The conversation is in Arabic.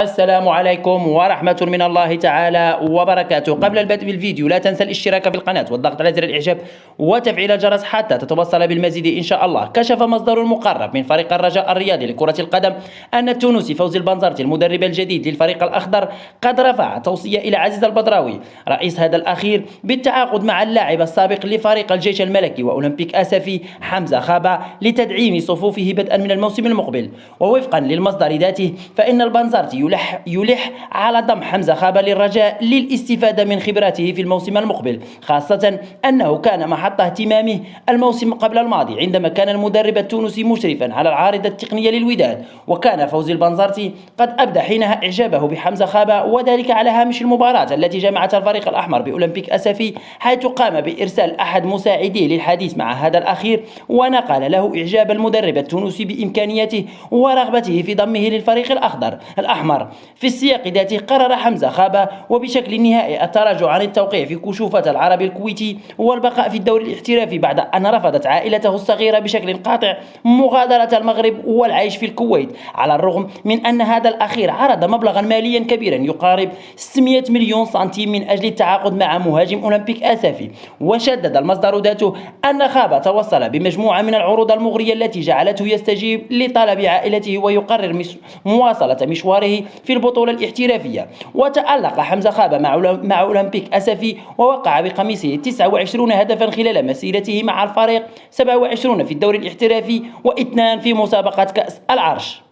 السلام عليكم ورحمة من الله تعالى وبركاته. قبل البدء بالفيديو لا تنسى الاشتراك في القناة والضغط على زر الإعجاب وتفعيل الجرس حتى تتوصل بالمزيد إن شاء الله. كشف مصدر مقرب من فريق الرجاء الرياضي لكرة القدم أن التونسي فوزي البنزرتي المدرب الجديد للفريق الأخضر قد رفع توصية إلى عزيز البدراوي رئيس هذا الأخير بالتعاقد مع اللاعب السابق لفريق الجيش الملكي وأولمبيك أسفي حمزة خابة لتدعيم صفوفه بدءا من الموسم المقبل. ووفقا للمصدر ذاته فإن البنزرتي يلح على ضم حمزة خابة للرجاء للاستفادة من خبراته في الموسم المقبل، خاصة أنه كان محط اهتمامه الموسم قبل الماضي عندما كان المدرب التونسي مشرفا على العارضة التقنية للوداد. وكان فوزي البنزرتي قد أبدى حينها إعجابه بحمزة خابة، وذلك على هامش المباراة التي جمعت الفريق الأحمر بأولمبيك أسفي، حيث قام بإرسال أحد مساعديه للحديث مع هذا الأخير، ونقل له إعجاب المدرب التونسي بإمكانياته ورغبته في ضمه للفريق الأحمر. في السياق ذاته قرر حمزة خابة وبشكل نهائي التراجع عن التوقيع في كشوفة العربي الكويتي والبقاء في الدوري الاحترافي بعد أن رفضت عائلته الصغيرة بشكل قاطع مغادرة المغرب والعيش في الكويت، على الرغم من أن هذا الأخير عرض مبلغا ماليا كبيرا يقارب 600 مليون سنتيم من أجل التعاقد مع مهاجم أولمبيك أسفي. وشدد المصدر ذاته أن خابة توصل بمجموعة من العروض المغرية التي جعلته يستجيب لطلب عائلته ويقرر مواصلة مشواره في البطولة الاحترافية. وتألق حمزة خابة مع أولمبيك أسفي ووقع بقميصه 29 هدفا خلال مسيرته مع الفريق، 27 في الدوري الاحترافي و2 في مسابقة كأس العرش.